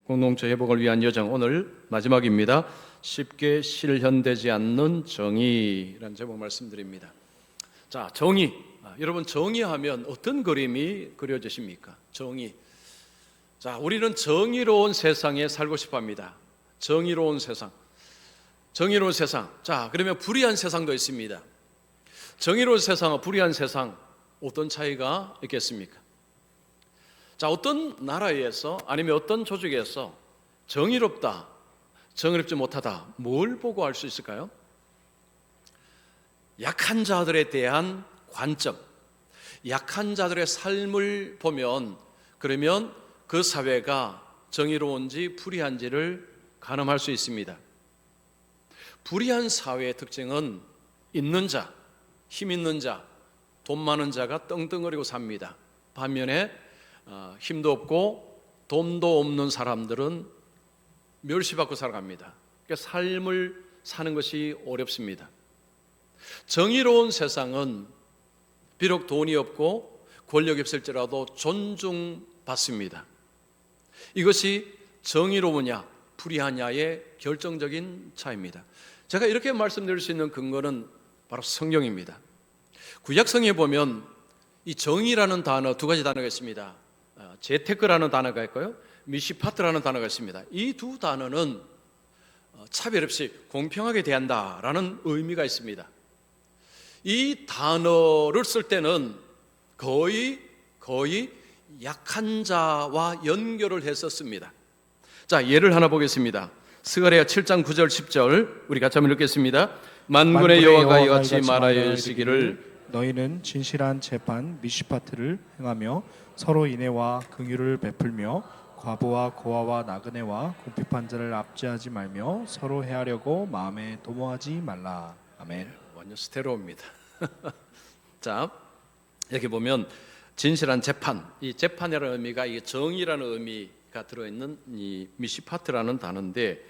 공동체 회복을 위한 여정, 오늘 마지막입니다. 쉽게 실현되지 않는 정의라는 제목 말씀드립니다. 자, 정의. 여러분, 정의하면 어떤 그림이 그려지십니까? 정의. 자, 우리는 정의로운 세상에 살고 싶어 합니다. 정의로운 세상. 정의로운 세상. 자, 그러면 불의한 세상도 있습니다. 정의로운 세상과 불의한 세상, 어떤 차이가 있겠습니까? 자, 어떤 나라에서 아니면 어떤 조직에서 정의롭다, 정의롭지 못하다, 뭘 보고 알 수 있을까요? 약한 자들에 대한 관점, 약한 자들의 삶을 보면, 그러면 그 사회가 정의로운지 불의한지를 가늠할 수 있습니다. 불의한 사회의 특징은 있는 자, 힘 있는 자, 돈 많은 자가 떵떵거리고 삽니다. 반면에 힘도 없고 돈도 없는 사람들은 멸시받고 살아갑니다. 그러니까 삶을 사는 것이 어렵습니다. 정의로운 세상은 비록 돈이 없고 권력이 없을지라도 존중받습니다. 이것이 정의로우냐 불의하냐의 결정적인 차이입니다. 제가 이렇게 말씀드릴 수 있는 근거는 바로 성경입니다. 구약성에 보면 이 정의라는 단어, 두 가지 단어가 있습니다. 제테크라는 단어가 있고요, 미시파트라는 단어가 있습니다. 이 두 단어는 차별 없이 공평하게 대한다라는 의미가 있습니다. 이 단어를 쓸 때는 거의 약한 자와 연결을 해서 씁니다. 자, 예를 하나 보겠습니다. 스가랴 7장 9절 10절 우리 같이 한번 읽겠습니다. 만군의 여호와가 이같이 말하여 이르시기를 너희는 진실한 재판 미시파트를 행하며 서로 인애와 긍휼을 베풀며 과부와 고아와 나그네와 궁핍한 자를 압제하지 말며 서로 해하려고 마음에 도모하지 말라. 아멘. 완전 스테레오입니다. 자, 여기 보면 진실한 재판, 이 재판이라는 의미가 이 정의라는 의미가 들어있는 이 미시파트라는 단어인데,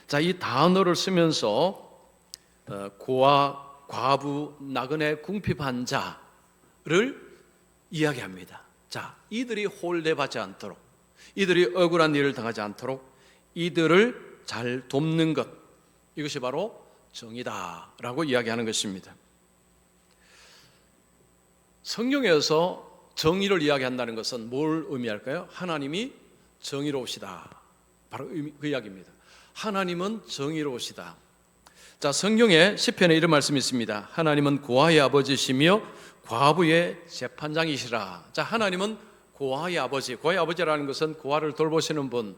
자, 이 단어를 쓰면서 고아, 과부, 나그네, 궁핍한 자를 이야기합니다. 자, 이들이 홀대받지 않도록, 이들이 억울한 일을 당하지 않도록 이들을 잘 돕는 것, 이것이 바로 정의다라고 이야기하는 것입니다. 성경에서 정의를 이야기한다는 것은 뭘 의미할까요? 하나님이 정의로우시다, 바로 그 이야기입니다. 하나님은 정의로우시다. 자, 성경에 시편에 이런 말씀이 있습니다. 하나님은 고아의 아버지시며 과부의 재판장이시라. 자, 하나님은 고아의 아버지, 고아의 아버지라는 것은 고아를 돌보시는 분,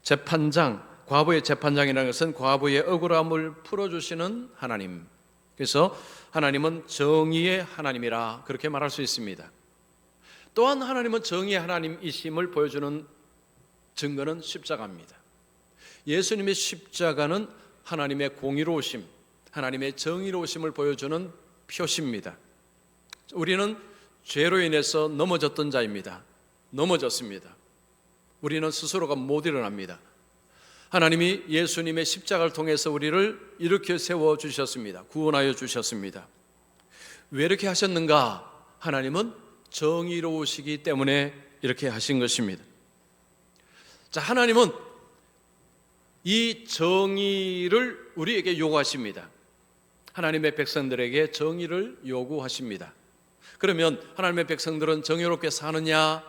재판장, 과부의 재판장이라는 것은 과부의 억울함을 풀어주시는 하나님. 그래서 하나님은 정의의 하나님이라 그렇게 말할 수 있습니다. 또한 하나님은 정의의 하나님이심을 보여주는 증거는 십자가입니다. 예수님의 십자가는 하나님의 공의로우심, 하나님의 정의로우심을 보여주는 표시입니다. 우리는 죄로 인해서 넘어졌던 자입니다. 넘어졌습니다. 우리는 스스로가 못 일어납니다. 하나님이 예수님의 십자가를 통해서 우리를 일으켜 세워주셨습니다. 구원하여 주셨습니다. 왜 이렇게 하셨는가? 하나님은 정의로우시기 때문에 이렇게 하신 것입니다. 자, 하나님은 이 정의를 우리에게 요구하십니다. 하나님의 백성들에게 정의를 요구하십니다. 그러면 하나님의 백성들은 정의롭게 사느냐?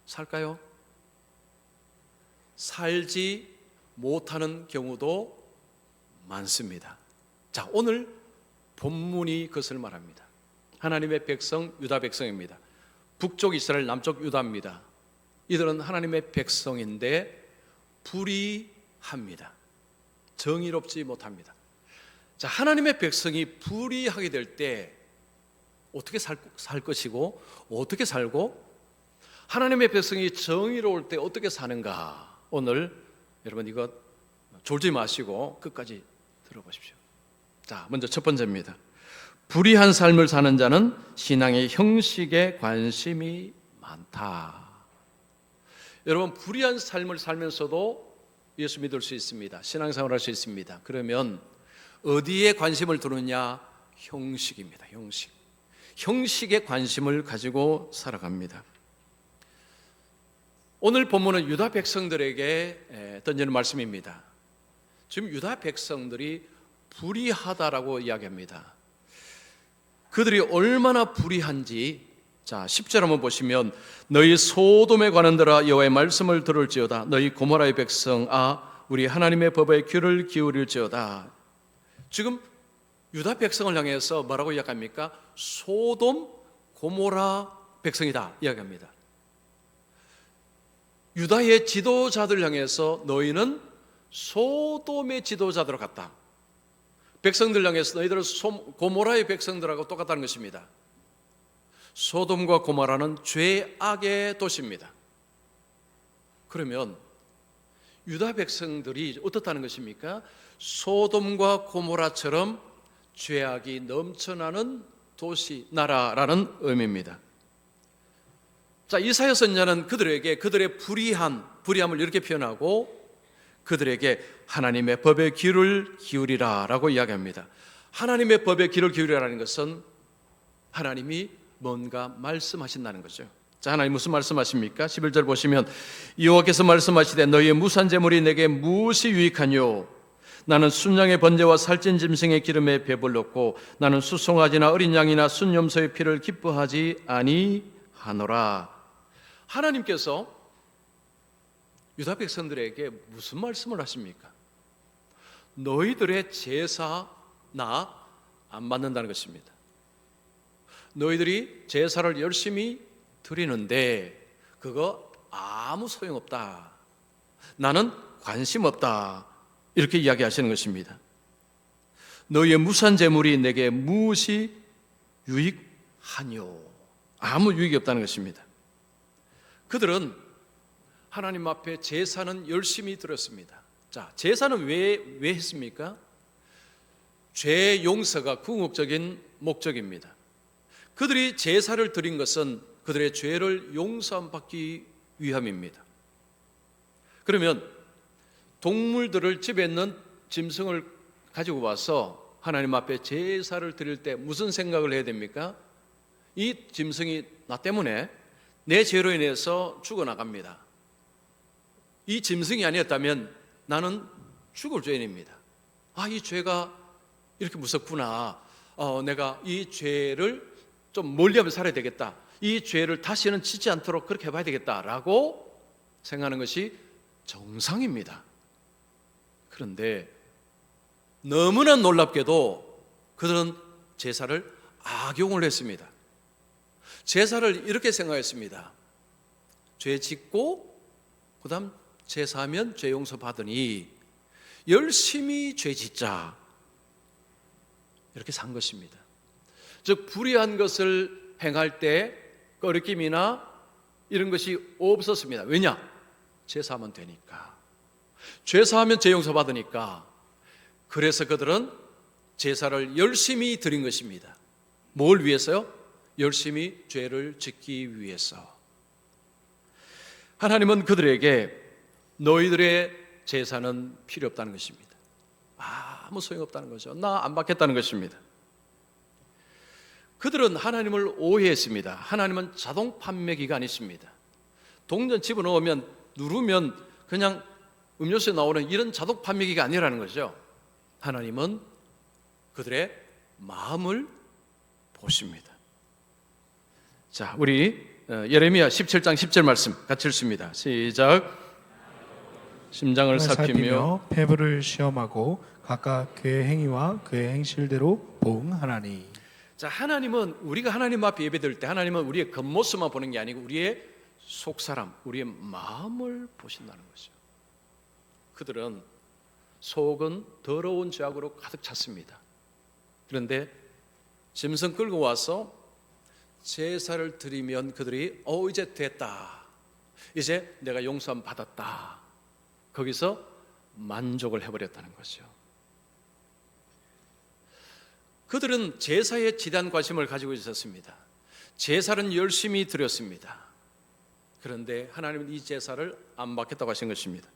살까요? 살지 못하는 경우도 많습니다. 자, 오늘 본문이 그것을 말합니다. 하나님의 백성, 유다 백성입니다. 북쪽 이스라엘, 남쪽 유다입니다. 이들은 하나님의 백성인데 불의합니다. 정의롭지 못합니다. 자, 하나님의 백성이 불의하게 될 때 어떻게 살 것이고 어떻게 살고, 하나님의 백성이 정의로울 때 어떻게 사는가, 오늘 여러분 이거 졸지 마시고 끝까지 들어보십시오. 자, 먼저 첫 번째입니다. 불의한 삶을 사는 자는 신앙의 형식에 관심이 많다. 여러분, 불의한 삶을 살면서도 예수 믿을 수 있습니다. 신앙생활 할 수 있습니다. 그러면 어디에 관심을 두느냐? 형식입니다. 형식에 관심을 가지고 살아갑니다. 오늘 본문은 유다 백성들에게 던지는 말씀입니다. 지금 유다 백성들이 불의하다라고 이야기합니다. 그들이 얼마나 불의한지, 자 10절 한번 보시면, 너희 소돔에 관한들아 여호와의 말씀을 들을지어다. 너희 고모라의 백성아 우리 하나님의 법에 귀를 기울일지어다. 지금 유다 백성을 향해서 뭐라고 이야기합니까? 소돔 고모라 백성이다 이야기합니다. 유다의 지도자들 향해서 너희는 소돔의 지도자들로 같다. 백성들 향해서 너희들은 고모라의 백성들하고 똑같다는 것입니다. 소돔과 고모라는 죄악의 도시입니다. 그러면 유다 백성들이 어떻다는 것입니까? 소돔과 고모라처럼 죄악이 넘쳐나는 도시, 나라라는 의미입니다. 자, 이사야 선지자는 그들에게 그들의 불의함을 이렇게 표현하고 그들에게 하나님의 법에 귀를 기울이라 라고 이야기합니다. 하나님의 법에 귀를 기울이라는 것은 하나님이 뭔가 말씀하신다는 거죠. 자, 하나님 무슨 말씀하십니까? 11절 보시면 여호와께서 말씀하시되 너희의 무산 제물이 내게 무엇이 유익하뇨? 나는 순양의 번제와 살찐 짐승의 기름에 배불렀고 나는 수송아지나 어린 양이나 순염소의 피를 기뻐하지 아니하노라. 하나님께서 유다 백성들에게 무슨 말씀을 하십니까? 너희들의 제사 나 안 받는다는 것입니다. 너희들이 제사를 열심히 드리는데 그거 아무 소용없다. 나는 관심 없다. 이렇게 이야기하시는 것입니다. 너희의 무산 제물이 내게 무엇이 유익하뇨? 아무 유익이 없다는 것입니다. 그들은 하나님 앞에 제사는 열심히 드렸습니다. 자, 제사는 왜 했습니까? 죄 용서가 궁극적인 목적입니다. 그들이 제사를 드린 것은 그들의 죄를 용서받기 위함입니다. 그러면 동물들을 집에 있는 짐승을 가지고 와서 하나님 앞에 제사를 드릴 때 무슨 생각을 해야 됩니까? 이 짐승이 나 때문에 내 죄로 인해서 죽어나갑니다. 이 짐승이 아니었다면 나는 죽을 죄인입니다. 아, 이 죄가 이렇게 무섭구나. 내가 이 죄를 좀 멀리하면 살아야 되겠다. 이 죄를 다시는 짓지 않도록 그렇게 해봐야 되겠다라고 생각하는 것이 정상입니다. 그런데 너무나 놀랍게도 그들은 제사를 악용을 했습니다. 제사를 이렇게 생각했습니다. 죄 짓고 그 다음 제사하면 죄 용서 받으니 열심히 죄 짓자, 이렇게 산 것입니다. 즉 불의한 것을 행할 때 꺼리낌이나 이런 것이 없었습니다. 왜냐? 제사하면 되니까. 제사하면 죄 용서 받으니까. 그래서 그들은 제사를 열심히 드린 것입니다. 뭘 위해서요? 열심히 죄를 짓기 위해서. 하나님은 그들에게 너희들의 제사는 필요 없다는 것입니다. 아무 소용없다는 거죠. 나 안 받겠다는 것입니다. 그들은 하나님을 오해했습니다. 하나님은 자동 판매기가 아니십니다. 동전 집어넣으면 누르면 그냥 음료수에 나오는 이런 자동 판매기가 아니라는 거죠. 하나님은 그들의 마음을 보십니다. 자, 우리 예레미야 17장 10절 말씀 같이 읽습니다. 시작. 심장을 살피며 폐부를 시험하고 각각 그의 행위와 그의 행실대로 보응하나니. 자, 하나님은 우리가 하나님 앞에 예배드릴 때 하나님은 우리의 겉모습만 보는 게 아니고 우리의 속사람, 우리의 마음을 보신다는 거죠. 그들은 속은 더러운 죄악으로 가득 찼습니다. 그런데 짐승 끌고 와서 제사를 드리면 그들이 이제 됐다, 이제 내가 용서함 받았다, 거기서 만족을 해버렸다는 거죠. 그들은 제사에 지대한 관심을 가지고 있었습니다. 제사는 열심히 드렸습니다. 그런데 하나님은 이 제사를 안 받겠다고 하신 것입니다.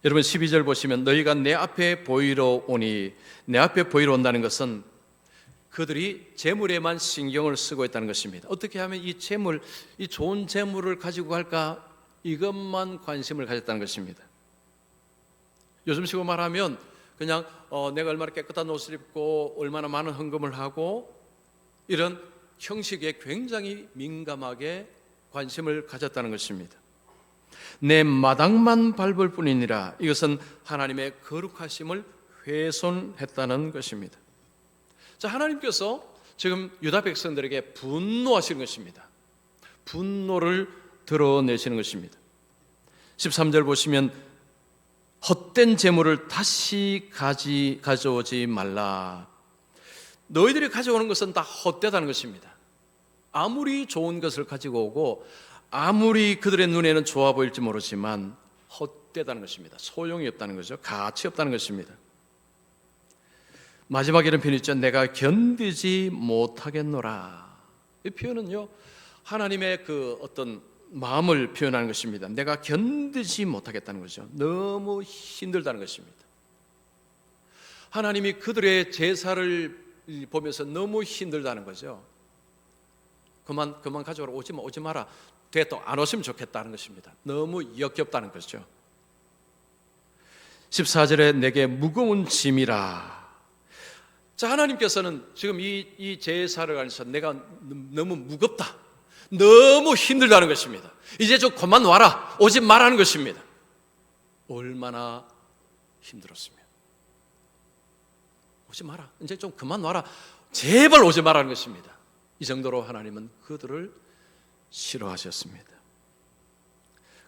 여러분 12절 보시면 너희가 내 앞에 보이러 오니, 내 앞에 보이러 온다는 것은 그들이 재물에만 신경을 쓰고 있다는 것입니다. 어떻게 하면 이 재물, 이 좋은 재물을 가지고 갈까 이것만 관심을 가졌다는 것입니다. 요즘식으로 말하면 그냥 내가 얼마나 깨끗한 옷을 입고 얼마나 많은 헌금을 하고 이런 형식에 굉장히 민감하게 관심을 가졌다는 것입니다. 내 마당만 밟을 뿐이니라. 이것은 하나님의 거룩하심을 훼손했다는 것입니다. 자, 하나님께서 지금 유다 백성들에게 분노하시는 것입니다. 분노를 드러내시는 것입니다. 13절 보시면 헛된 재물을 다시 가져오지 말라. 너희들이 가져오는 것은 다 헛되다는 것입니다. 아무리 좋은 것을 가지고 오고 아무리 그들의 눈에는 좋아 보일지 모르지만 헛되다는 것입니다. 소용이 없다는 거죠. 가치 없다는 것입니다. 마지막에 이런 표현이 있죠. 내가 견디지 못하겠노라. 이 표현은요, 하나님의 그 어떤 마음을 표현하는 것입니다. 내가 견디지 못하겠다는 거죠. 너무 힘들다는 것입니다. 하나님이 그들의 제사를 보면서 너무 힘들다는 거죠. 그만 가져오라. 오지 마라. 됐다. 안 오시면 좋겠다는 것입니다. 너무 역겹다는 거죠. 14절에 내게 무거운 짐이라. 자, 하나님께서는 지금 이 제사를 가면서 내가 너무 무겁다, 너무 힘들다는 것입니다. 이제 좀 그만 와라, 오지 말라는 것입니다. 얼마나 힘들었으면 오지 마라, 이제 좀 그만 와라, 제발 오지 말라는 것입니다. 이 정도로 하나님은 그들을 싫어하셨습니다.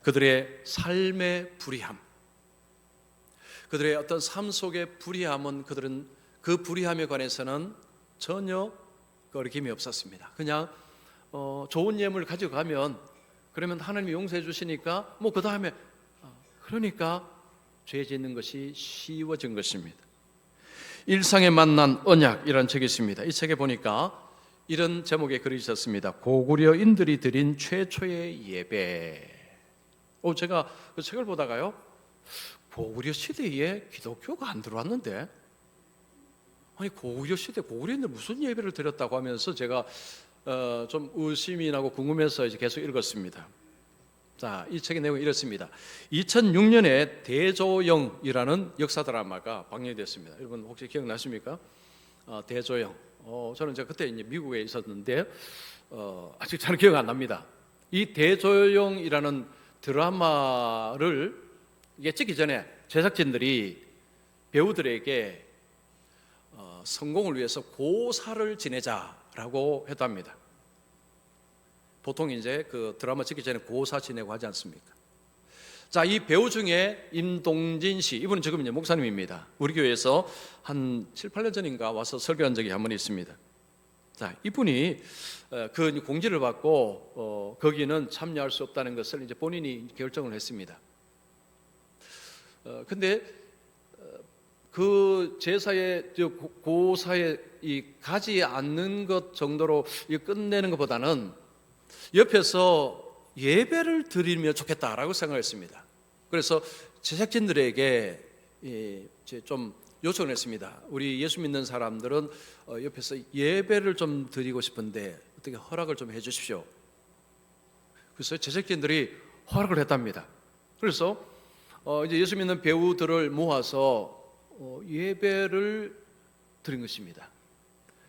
그들의 삶의 불의함, 그들의 어떤 삶 속의 불의함은 그들은 그 불의함에 관해서는 전혀 거리낌이 없었습니다. 그냥 좋은 예물을 가지고 가면 그러면 하나님이 용서해 주시니까 뭐 그 다음에 그러니까 죄 짓는 것이 쉬워진 것입니다. 일상에 만난 언약이라는 책이 있습니다. 이 책에 보니까 이런 제목의 글이 있었습니다. 고구려인들이 드린 최초의 예배. 제가 그 책을 보다가요, 고구려 시대에 기독교가 안 들어왔는데, 아니 고구려 시대 고구려인들 무슨 예배를 드렸다고 하면서 제가 좀 의심이 나고 궁금해서 이제 계속 읽었습니다. 자, 이 책의 내용이 이렇습니다. 2006년에 대조영이라는 역사 드라마가 방영됐습니다. 여러분 혹시 기억나십니까? 대조영. 저는 제가 그때 이제 미국에 있었는데 아직 잘 기억 안 납니다. 이 대조영이라는 드라마를 이게 찍기 전에 제작진들이 배우들에게 성공을 위해서 고사를 지내자라고 했답니다. 보통 이제 그 드라마 찍기 전에 고사 지내고 하지 않습니까? 자, 이 배우 중에 임동진 씨, 이분은 지금 이제 목사님입니다. 우리 교회에서 한 7, 8년 전인가 와서 설교한 적이 한 번 있습니다. 자, 이분이 그 공지를 받고 거기는 참여할 수 없다는 것을 이제 본인이 결정을 했습니다. 근데 그 제사에 고사에 이 가지 않는 것 정도로 끝내는 것보다는 옆에서 예배를 드리면 좋겠다라고 생각했습니다. 그래서 제작진들에게 좀 요청을 했습니다. 우리 예수 믿는 사람들은 옆에서 예배를 좀 드리고 싶은데 어떻게 허락을 좀 해주십시오. 그래서 제작진들이 허락을 했답니다. 그래서 이제 예수 믿는 배우들을 모아서 예배를 드린 것입니다.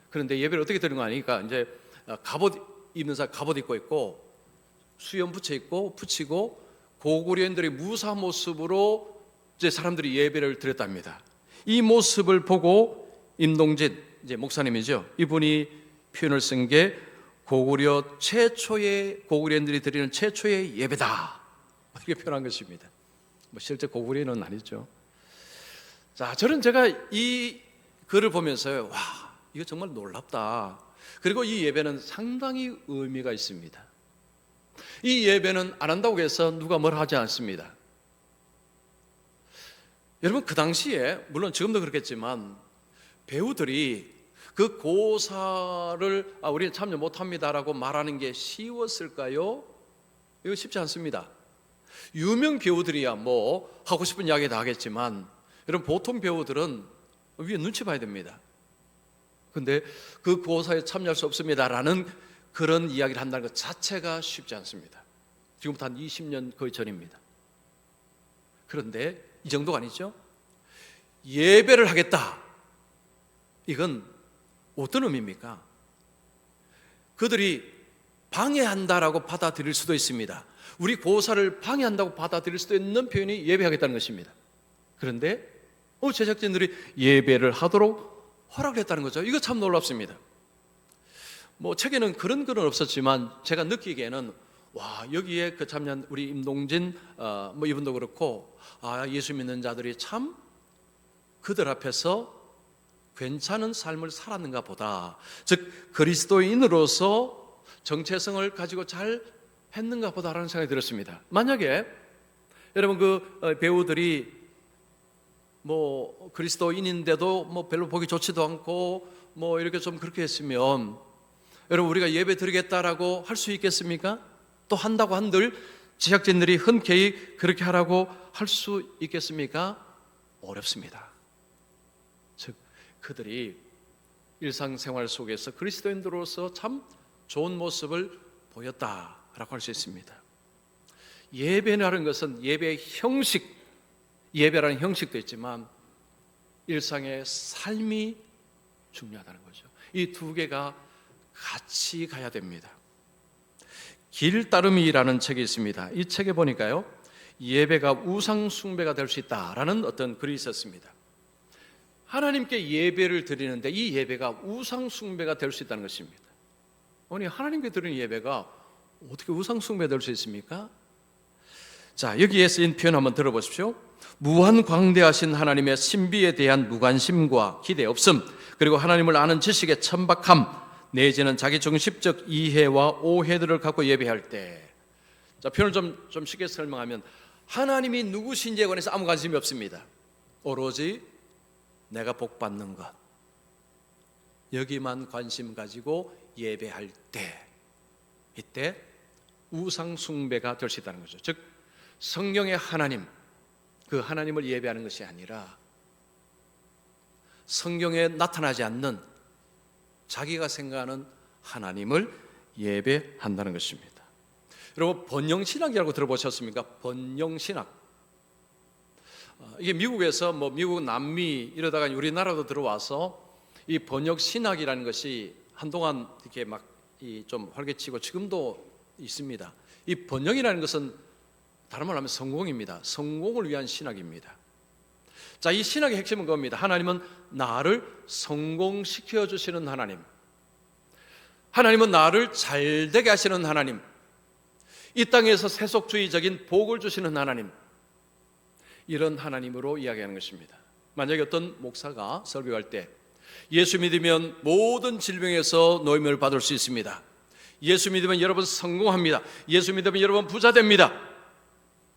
그런데 예배를 어떻게 드린 거 아니니까 이제 갑옷 입는 사람 갑옷 입고 있고 수염 붙이고 고구려인들의 무사 모습으로 이제 사람들이 예배를 드렸답니다. 이 모습을 보고 임동진 이제 목사님이죠. 이분이 표현을 쓴 게 고구려인들이 드리는 최초의 예배다, 이렇게 표현한 것입니다. 뭐 실제 고구려는 아니죠. 자, 제가 이 글을 보면서요, 와, 이거 정말 놀랍다. 그리고 이 예배는 상당히 의미가 있습니다. 이 예배는 안 한다고 해서 누가 뭐라 하지 않습니다. 여러분, 그 당시에 물론 지금도 그렇겠지만 배우들이 그 고사를 우리는 참여 못합니다라고 말하는 게 쉬웠을까요? 이거 쉽지 않습니다. 유명 배우들이야 뭐 하고 싶은 이야기 다 하겠지만 여러분, 보통 배우들은 위에 눈치 봐야 됩니다. 근데 그 고사에 참여할 수 없습니다라는 그런 이야기를 한다는 것 자체가 쉽지 않습니다. 지금부터 한 20년 거의 전입니다. 그런데 이 정도가 아니죠. 예배를 하겠다. 이건 어떤 의미입니까? 그들이 방해한다라고 받아들일 수도 있습니다. 우리 고사를 방해한다고 받아들일 수도 있는 표현이 예배하겠다는 것입니다. 그런데 제작진들이 예배를 하도록 허락을 했다는 거죠. 이거 참 놀랍습니다. 책에는 그런 글은 없었지만 제가 느끼기에는 여기에 그 참여한 우리 임동진 이분도 그렇고 예수 믿는 자들이 참 그들 앞에서 괜찮은 삶을 살았는가 보다. 즉 그리스도인으로서 정체성을 가지고 잘 했는가 보다라는 생각이 들었습니다. 만약에 여러분 그 배우들이 그리스도인인데도 별로 보기 좋지도 않고 이렇게 좀 그렇게 했으면 여러분 우리가 예배 드리겠다라고 할 수 있겠습니까? 또 한다고 한들 제작진들이 흔쾌히 그렇게 하라고 할 수 있겠습니까? 어렵습니다. 즉 그들이 일상생활 속에서 그리스도인들로서 참 좋은 모습을 보였다라고 할 수 있습니다. 예배라는 것은 예배의 형식, 예배라는 형식도 있지만 일상의 삶이 중요하다는 거죠. 이 두 개가 같이 가야 됩니다. 길따름이라는 책이 있습니다. 이 책에 보니까요, 예배가 우상 숭배가 될 수 있다라는 어떤 글이 있었습니다. 하나님께 예배를 드리는데 이 예배가 우상 숭배가 될 수 있다는 것입니다. 아니 하나님께 드리는 예배가 어떻게 우상 숭배가 될 수 있습니까? 자, 여기에 쓰인 표현 한번 들어보십시오. 무한 광대하신 하나님의 신비에 대한 무관심과 기대 없음, 그리고 하나님을 아는 지식의 천박함, 내지는 자기 중심적 이해와 오해들을 갖고 예배할 때, 자, 표현을 좀 쉽게 설명하면 하나님이 누구신지에 관해서 아무 관심이 없습니다. 오로지 내가 복 받는 것, 여기만 관심 가지고 예배할 때, 이때 우상 숭배가 될 수 있다는 거죠. 즉 성경의 하나님, 그 하나님을 예배하는 것이 아니라 성경에 나타나지 않는 자기가 생각하는 하나님을 예배한다는 것입니다. 여러분 번영신학이라고 들어보셨습니까? 번영신학. 이게 미국에서 미국 남미 이러다가 우리나라도 들어와서 이 번역신학이라는 것이 한동안 이렇게 좀 활개치고 지금도 있습니다. 이 번영이라는 것은 다른 말로 하면 성공입니다. 성공을 위한 신학입니다. 자, 이 신학의 핵심은 그겁니다. 하나님은 나를 성공시켜 주시는 하나님, 하나님은 나를 잘되게 하시는 하나님, 이 땅에서 세속주의적인 복을 주시는 하나님, 이런 하나님으로 이야기하는 것입니다. 만약에 어떤 목사가 설교할 때 예수 믿으면 모든 질병에서 노임을 받을 수 있습니다, 예수 믿으면 여러분 성공합니다, 예수 믿으면 여러분 부자 됩니다,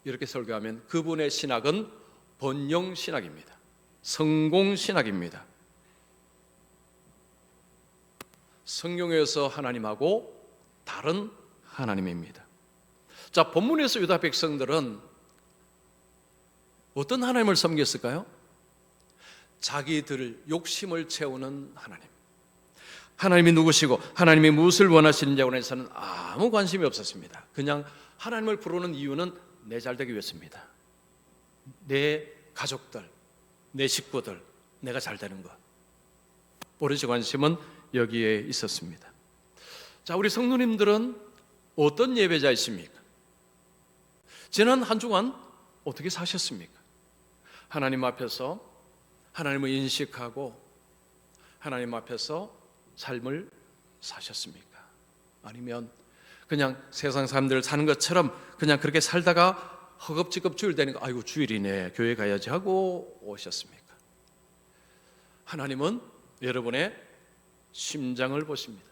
이렇게 설교하면 그분의 신학은 번영신학입니다. 성공신학입니다. 성경에서 하나님하고 다른 하나님입니다. 자, 본문에서 유다 백성들은 어떤 하나님을 섬겼을까요? 자기들 욕심을 채우는 하나님, 하나님이 누구시고 하나님이 무엇을 원하시는지에 관해서는 아무 관심이 없었습니다. 그냥 하나님을 부르는 이유는 내 잘되기 위해서입니다. 내 가족들, 내 식구들, 내가 잘되는 것, 오로지 관심은 여기에 있었습니다. 자, 우리 성도님들은 어떤 예배자이십니까? 지난 한 주간 어떻게 사셨습니까? 하나님 앞에서 하나님을 인식하고 하나님 앞에서 삶을 사셨습니까? 아니면 그냥 세상 사람들 사는 것처럼 그냥 그렇게 살다가 허겁지겁 주일 되니까 아이고 주일이네 교회 가야지 하고 오셨습니까? 하나님은 여러분의 심장을 보십니다.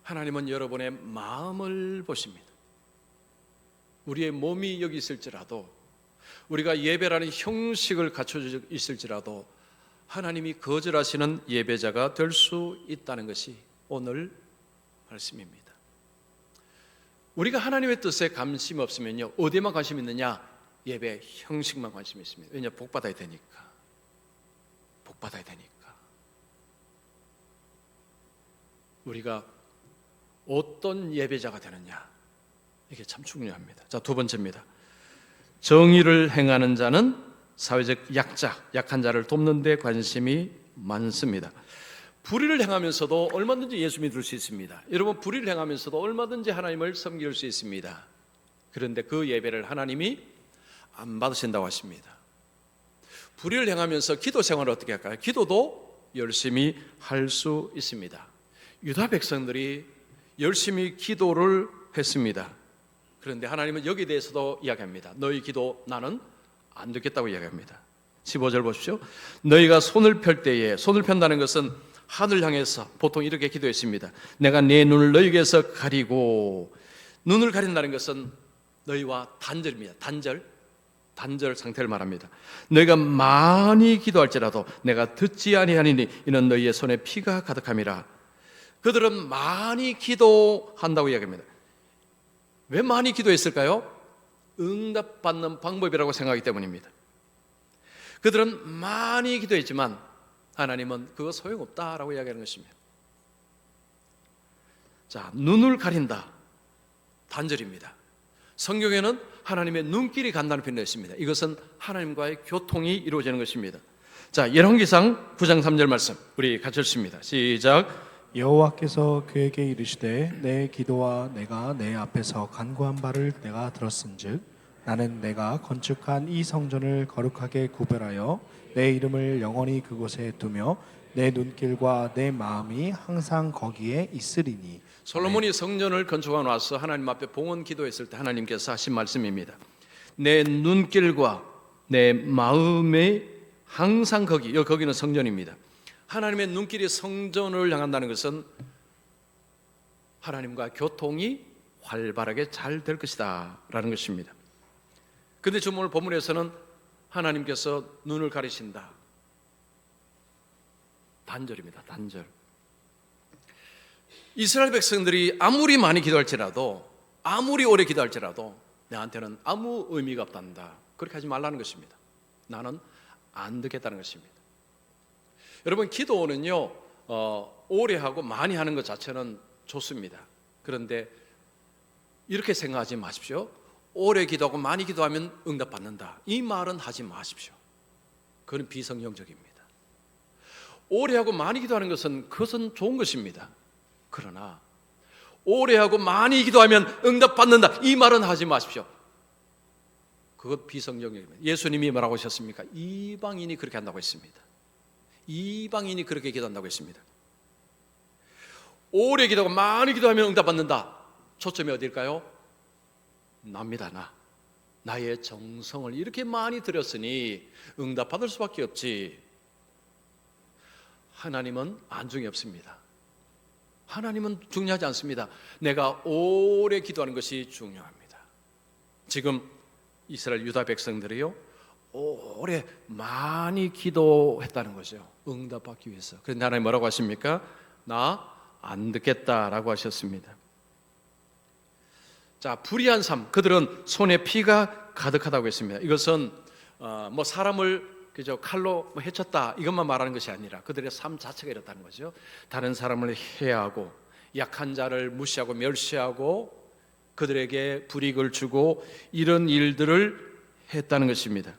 하나님은 여러분의 마음을 보십니다. 우리의 몸이 여기 있을지라도, 우리가 예배라는 형식을 갖춰져 있을지라도 하나님이 거절하시는 예배자가 될 수 있다는 것이 오늘 말씀입니다. 우리가 하나님의 뜻에 관심이 없으면요, 어디에만 관심이 있느냐? 예배 형식만 관심이 있습니다. 왜냐? 복 받아야 되니까. 복 받아야 되니까. 우리가 어떤 예배자가 되느냐? 이게 참 중요합니다. 자, 두 번째입니다. 정의를 행하는 자는 사회적 약한 자를 돕는 데 관심이 많습니다. 불의를 행하면서도 얼마든지 예수 믿을 수 있습니다. 여러분, 불의를 행하면서도 얼마든지 하나님을 섬길 수 있습니다. 그런데 그 예배를 하나님이 안 받으신다고 하십니다. 불의를 행하면서 기도 생활을 어떻게 할까요? 기도도 열심히 할 수 있습니다. 유다 백성들이 열심히 기도를 했습니다. 그런데 하나님은 여기에 대해서도 이야기합니다. 너희 기도 나는 안 듣겠다고 이야기합니다. 15절 보십시오. 너희가 손을 펼 때에, 손을 편다는 것은 하늘 향해서 보통 이렇게 기도했습니다. 내가 내 눈을 너희에게서 가리고, 눈을 가린다는 것은 너희와 단절입니다. 단절 상태를 말합니다. 너희가 많이 기도할지라도 내가 듣지 아니하니니 이는 너희의 손에 피가 가득함이라. 그들은 많이 기도한다고 이야기합니다. 왜 많이 기도했을까요? 응답받는 방법이라고 생각하기 때문입니다. 그들은 많이 기도했지만 하나님은 그거 소용없다라고 이야기하는 것입니다. 자, 눈을 가린다, 단절입니다. 성경에는 하나님의 눈길이 간다는 표현이 있습니다. 이것은 하나님과의 교통이 이루어지는 것입니다. 자, 열왕기상 9장 3절 말씀 우리 같이 읽습니다. 시작. 여호와께서 그에게 이르시되 내 기도와 내가 내 앞에서 간구한 바를 내가 들었은즉 나는 내가 건축한 이 성전을 거룩하게 구별하여 내 이름을 영원히 그곳에 두며 내 눈길과 내 마음이 항상 거기에 있으리니. 솔로몬이 성전을 건축하고 나서 하나님 앞에 봉헌 기도했을 때 하나님께서 하신 말씀입니다. 내 눈길과 내 마음에 항상 거기는 성전입니다. 하나님의 눈길이 성전을 향한다는 것은 하나님과 교통이 활발하게 잘 될 것이다 라는 것입니다. 그런데 지금 오늘 본문에서는 하나님께서 눈을 가리신다. 단절입니다. 단절. 이스라엘 백성들이 아무리 많이 기도할지라도, 아무리 오래 기도할지라도 내한테는 아무 의미가 없단다. 그렇게 하지 말라는 것입니다. 나는 안 듣겠다는 것입니다. 여러분, 기도는요, 오래 하고 많이 하는 것 자체는 좋습니다. 그런데 이렇게 생각하지 마십시오. 오래 기도하고 많이 기도하면 응답받는다. 이 말은 하지 마십시오. 그건 비성경적입니다. 오래 하고 많이 기도하는 그것은 좋은 것입니다. 그러나 오래 하고 많이 기도하면 응답받는다. 이 말은 하지 마십시오. 그것 비성경적입니다. 예수님이 뭐라고 하셨습니까? 이방인이 그렇게 한다고 했습니다. 이방인이 그렇게 기도한다고 했습니다. 오래 기도하고 많이 기도하면 응답받는다. 초점이 어딜까요? 납니다. 나의 정성을 이렇게 많이 들였으니 응답받을 수밖에 없지. 하나님은 안중이 없습니다. 하나님은 중요하지 않습니다. 내가 오래 기도하는 것이 중요합니다. 지금 이스라엘 유다 백성들이요, 오래 많이 기도했다는 거죠. 응답받기 위해서. 그런데 하나님 뭐라고 하십니까? 나 안 듣겠다라고 하셨습니다. 자, 불의한 삶, 그들은 손에 피가 가득하다고 했습니다. 이것은 뭐 사람을 그저 칼로 해쳤다 이것만 말하는 것이 아니라 그들의 삶 자체가 이렇다는 거죠. 다른 사람을 해하고 약한 자를 무시하고 멸시하고 그들에게 불이익을 주고 이런 일들을 했다는 것입니다.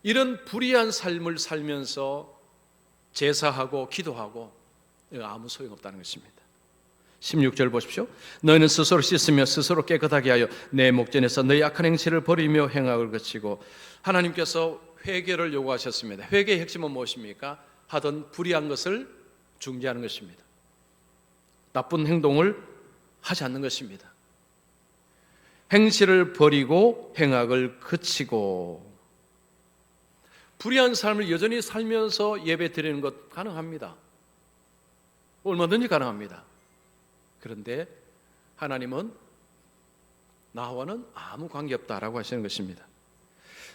이런 불의한 삶을 살면서 제사하고 기도하고 아무 소용없다는 것입니다. 16절 보십시오. 너희는 스스로 씻으며 스스로 깨끗하게 하여 내 목전에서 너희 악한 행실을 버리며 행악을 그치고. 하나님께서 회개를 요구하셨습니다. 회개의 핵심은 무엇입니까? 하던 불의한 것을 중지하는 것입니다. 나쁜 행동을 하지 않는 것입니다. 행실을 버리고 행악을 그치고. 불의한 삶을 여전히 살면서 예배 드리는 것 가능합니다. 얼마든지 가능합니다. 그런데 하나님은 나와는 아무 관계없다라고 하시는 것입니다.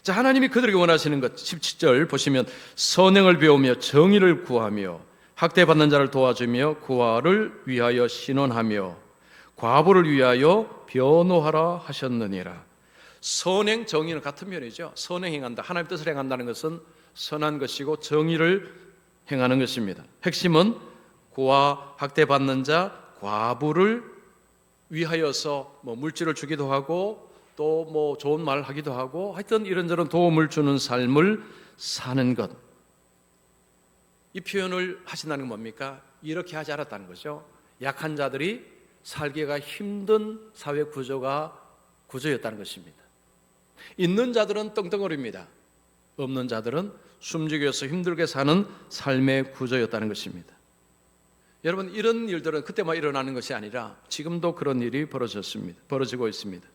자, 하나님이 그들에게 원하시는 것 17절 보시면 선행을 배우며 정의를 구하며 학대받는 자를 도와주며 구하를 위하여 신원하며 과부를 위하여 변호하라 하셨느니라. 선행, 정의는 같은 면이죠. 선행 행한다. 하나님의 뜻을 행한다는 것은 선한 것이고 정의를 행하는 것입니다. 핵심은 고아, 학대받는 자, 과부를 위하여서 뭐 물질을 주기도 하고 또 뭐 좋은 말 하기도 하고 하여튼 이런저런 도움을 주는 삶을 사는 것. 이 표현을 하신다는 건 뭡니까? 이렇게 하지 않았다는 거죠. 약한 자들이 살기가 힘든 사회 구조였다는 것입니다. 있는 자들은 떵떵거립니다. 없는 자들은 숨죽여서 힘들게 사는 삶의 구조였다는 것입니다. 여러분, 이런 일들은 그때만 일어나는 것이 아니라 지금도 그런 일이 벌어지고 있습니다.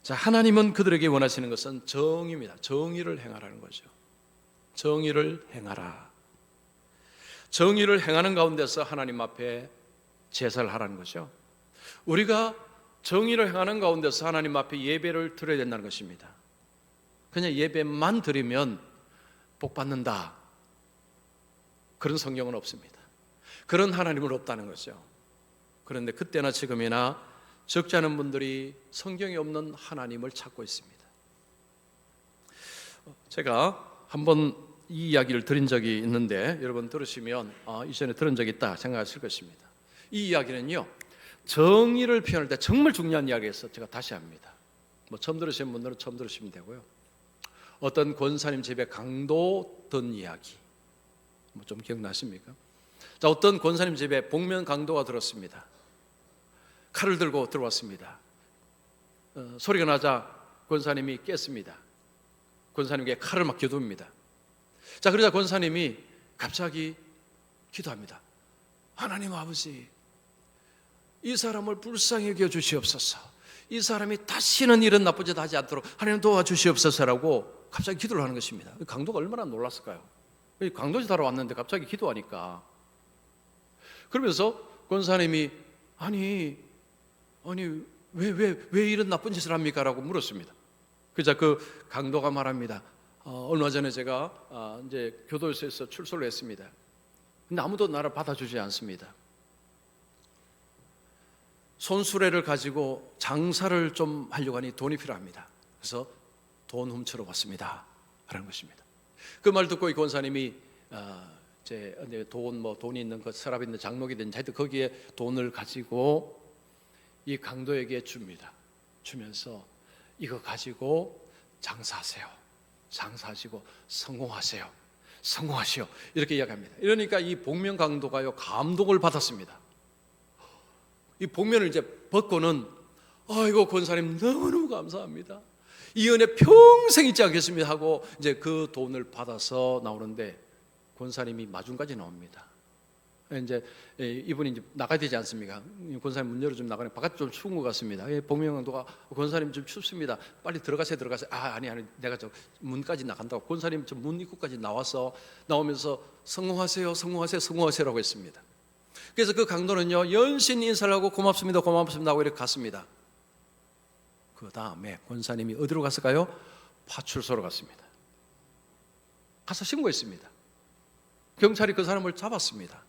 자, 하나님은 그들에게 원하시는 것은 정의입니다. 정의를 행하라는 거죠. 정의를 행하라. 정의를 행하는 가운데서 하나님 앞에 제사를 하라는 거죠. 우리가 정의를 행하는 가운데서 하나님 앞에 예배를 드려야 된다는 것입니다. 그냥 예배만 드리면 복 받는다, 그런 성경은 없습니다. 그런 하나님은 없다는 거죠. 그런데 그때나 지금이나 적지 않은 분들이 성경에 없는 하나님을 찾고 있습니다. 제가 한번 이 이야기를 드린 적이 있는데 여러분 들으시면 이전에 들은 적이 있다 생각하실 것입니다. 이 이야기는요, 정의를 표현할 때 정말 중요한 이야기여서 제가 다시 합니다. 뭐 처음 들으신 분들은 처음 들으시면 되고요. 어떤 권사님 집에 강도 든 이야기, 뭐 좀 기억나십니까? 자, 어떤 권사님 집에 복면 강도가 들었습니다. 칼을 들고 들어왔습니다. 소리가 나자 권사님이 깼습니다. 권사님께 칼을 막 겨눕니다. 자, 그러자 권사님이 갑자기 기도합니다. 하나님 아버지, 이 사람을 불쌍히 여겨 주시옵소서. 이 사람이 다시는 이런 나쁜 짓 하지 않도록 하나님 도와주시옵소서라고 갑자기 기도를 하는 것입니다. 강도가 얼마나 놀랐을까요? 강도짓 하러 왔는데 갑자기 기도하니까. 그러면서 권사님이 아니 왜 이런 나쁜 짓을 합니까? 라고 물었습니다. 그자 그 강도가 말합니다. 얼마 전에 제가 이제 교도소에서 출소를 했습니다. 근데 아무도 나를 받아주지 않습니다. 손수레를 가지고 장사를 좀 하려고 하니 돈이 필요합니다. 그래서 돈 훔치러 왔습니다 라는 것입니다. 그 말 듣고 이 권사님이 돈이 있는 것, 서랍 있는 장목이든지 하여튼 거기에 돈을 가지고 이 강도에게 줍니다. 주면서 이거 가지고 장사하세요. 장사하시고 성공하시오. 이렇게 이야기합니다. 이러니까 이 복면 강도가요, 감동을 받았습니다. 이 복면을 이제 벗고는 아이고 권사님 너무너무 감사합니다. 이 은혜 평생 잊지 않겠습니다 하고 이제 그 돈을 받아서 나오는데 권사님이 마중까지 나옵니다. 이제 이분이 이제 나가야 되지 않습니까? 권사님 문 열어주면 나가니 바깥 좀 추운 것 같습니다. 복면 강도가 권사님 좀 춥습니다. 빨리 들어가세요. 아니 내가 저 문까지 나간다고. 권사님 저 문 입구까지 나오면서 성공하세요라고 했습니다. 그래서 그 강도는요 연신 인사를 하고 고맙습니다 하고 이렇게 갔습니다. 그 다음에 권사님이 어디로 갔을까요? 파출소로 갔습니다. 가서 신고했습니다. 경찰이 그 사람을 잡았습니다.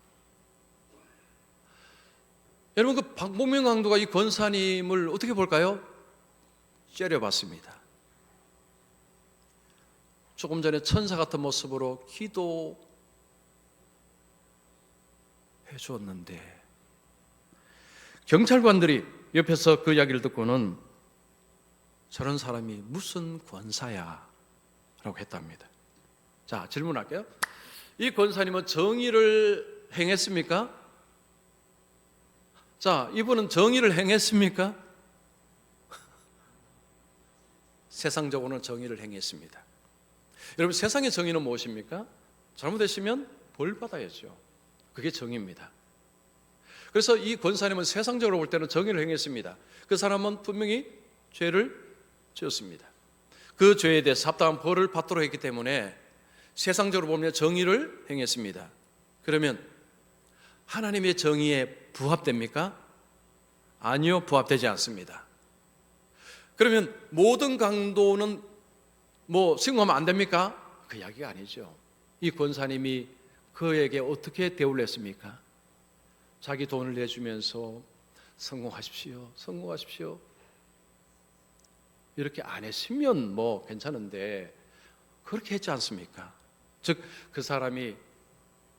여러분, 그 복면 강도가 이 권사님을 어떻게 볼까요? 째려봤습니다. 조금 전에 천사 같은 모습으로 기도해 주었는데 경찰관들이 옆에서 그 이야기를 듣고는 저런 사람이 무슨 권사야 라고 했답니다. 자, 질문할게요. 이 권사님은 정의를 행했습니까? 자, 이분은 정의를 행했습니까? 세상적으로는 정의를 행했습니다. 여러분, 세상의 정의는 무엇입니까? 잘못했으면 벌 받아야죠. 그게 정의입니다. 그래서 이 권사님은 세상적으로 볼 때는 정의를 행했습니다. 그 사람은 분명히 죄를 지었습니다. 그 죄에 대해서 합당한 벌을 받도록 했기 때문에 세상적으로 보면 정의를 행했습니다. 그러면 하나님의 정의에 부합됩니까? 아니요, 부합되지 않습니다. 그러면 모든 강도는 신고하면 안 됩니까? 그 이야기가 아니죠. 이 권사님이 그에게 어떻게 대우를 했습니까? 자기 돈을 내주면서 성공하십시오 이렇게 안 했으면 괜찮은데 그렇게 했지 않습니까? 즉 그 사람이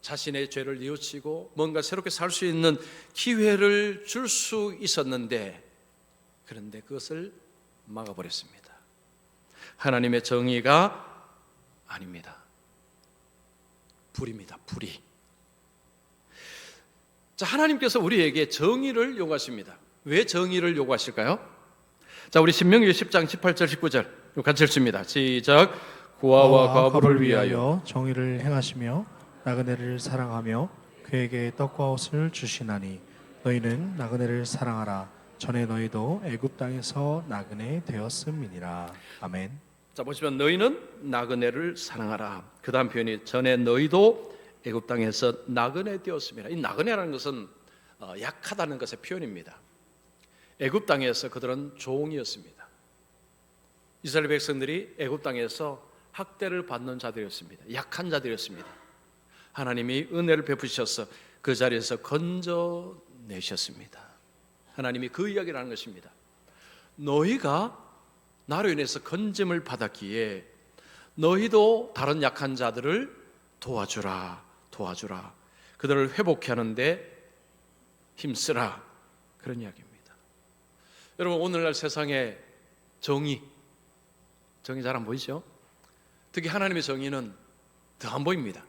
자신의 죄를 뉘우치고 뭔가 새롭게 살 수 있는 기회를 줄 수 있었는데, 그런데 그것을 막아버렸습니다. 하나님의 정의가 아닙니다. 불입니다. 불의. 자, 하나님께서 우리에게 정의를 요구하십니다. 왜 정의를 요구하실까요? 자, 우리 신명기 10장 18절 19절 같이 읽습니다. 시작. 고아와 과부를 위하여 정의를 행하시며 나그네를 사랑하며 그에게 떡과 옷을 주시나니 너희는 나그네를 사랑하라. 전에 너희도 애굽 땅에서 나그네 되었음이니라. 아멘. 자, 보시면 너희는 나그네를 사랑하라. 그 다음 표현이 전에 너희도 애굽 땅에서 나그네 되었습니다. 이 나그네라는 것은 약하다는 것의 표현입니다. 애굽 땅에서 그들은 종이었습니다. 이스라엘 백성들이 애굽 땅에서 학대를 받는 자들이었습니다. 약한 자들이었습니다. 하나님이 은혜를 베푸셔서 그 자리에서 건져내셨습니다. 하나님이 그 이야기를 하는 것입니다. 너희가 나로 인해서 건짐을 받았기에 너희도 다른 약한 자들을 도와주라. 그들을 회복케 하는데 힘쓰라. 그런 이야기입니다. 여러분, 오늘날 세상에 정의 잘 안 보이죠? 특히 하나님의 정의는 더 안 보입니다.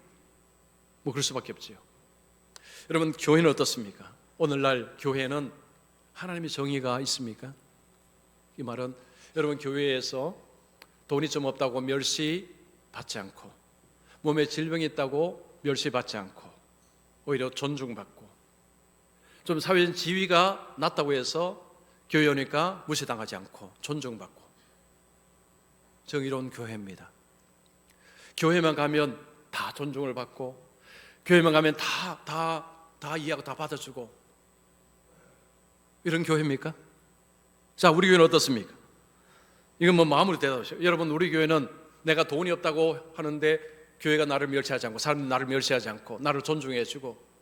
뭐 그럴 수밖에 없지요. 여러분, 교회는 어떻습니까? 오늘날 교회는 하나님의 정의가 있습니까? 이 말은 여러분, 교회에서 돈이 좀 없다고 멸시받지 않고, 몸에 질병이 있다고 멸시받지 않고, 오히려 존중받고, 좀 사회적 지위가 낮다고 해서 교회 오니까 무시당하지 않고 존중받고, 정의로운 교회입니다. 교회만 가면 다 존중을 받고, 교회만 가면 다 이해하고 다 받아주고, 이런 교회입니까? 자, 우리 교회는 어떻습니까? 이건 뭐 마음으로 대답하세요. 여러분, 우리 교회는 내가 돈이 없다고 하는데 교회가 나를 멸시하지 않고, 사람들이 나를 멸시하지 않고 나를 존중해주고,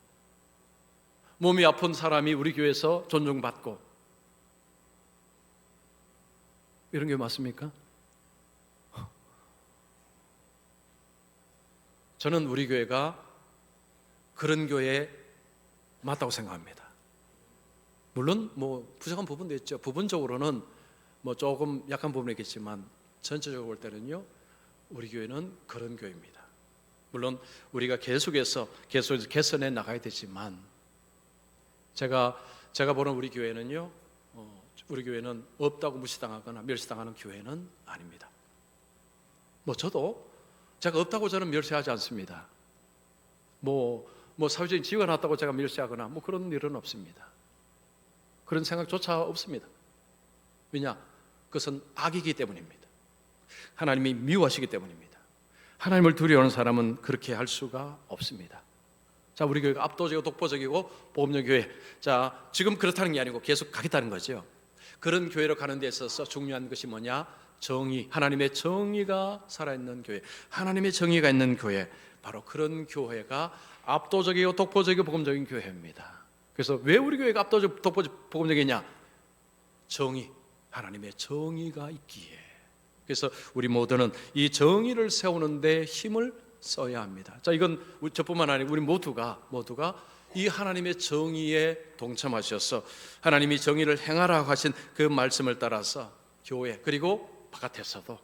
몸이 아픈 사람이 우리 교회에서 존중받고, 이런 게 맞습니까? 저는 우리 교회가 그런 교회 맞다고 생각합니다. 물론 뭐 부족한 부분도 있죠. 부분적으로는 뭐 조금 약한 부분이 있겠지만 전체적으로 볼 때는요, 우리 교회는 그런 교회입니다. 물론 우리가 계속해서 개선해 나가야 되지만, 제가 보는 우리 교회는요, 우리 교회는 없다고 무시당하거나 멸시당하는 교회는 아닙니다. 뭐 저도 제가 없다고 저는 멸시하지 않습니다. 뭐 사회적인 지위가 낮다고 제가 멸시하거나 뭐 그런 일은 없습니다. 그런 생각조차 없습니다. 왜냐? 그것은 악이기 때문입니다. 하나님이 미워하시기 때문입니다. 하나님을 두려워하는 사람은 그렇게 할 수가 없습니다. 자, 우리 교회가 압도적이고 독보적이고 보험용 교회. 자, 지금 그렇다는 게 아니고 계속 가겠다는 거죠. 그런 교회로 가는 데 있어서 중요한 것이 뭐냐? 정의, 하나님의 정의가 살아있는 교회, 하나님의 정의가 있는 교회, 바로 그런 교회가 압도적이고 독보적이고 복음적인 교회입니다. 그래서 왜 우리 교회가 압도적, 독보적, 복음적이냐? 정의, 하나님의 정의가 있기에. 그래서 우리 모두는 이 정의를 세우는 데 힘을 써야 합니다. 자, 이건 저뿐만 아니고 우리 모두가 이 하나님의 정의에 동참하셔서 하나님이 정의를 행하라고 하신 그 말씀을 따라서 교회, 그리고 바깥에서도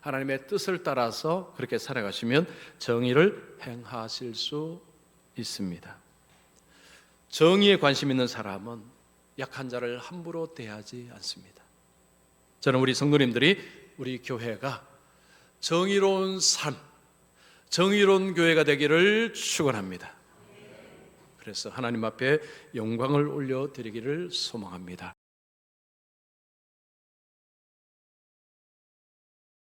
하나님의 뜻을 따라서 그렇게 살아가시면 정의를 행하실 수 있습니다. 정의에 관심 있는 사람은 약한 자를 함부로 대하지 않습니다. 저는 우리 성도님들이, 우리 교회가 정의로운 삶, 정의로운 교회가 되기를 축원합니다. 그래서 하나님 앞에 영광을 올려드리기를 소망합니다.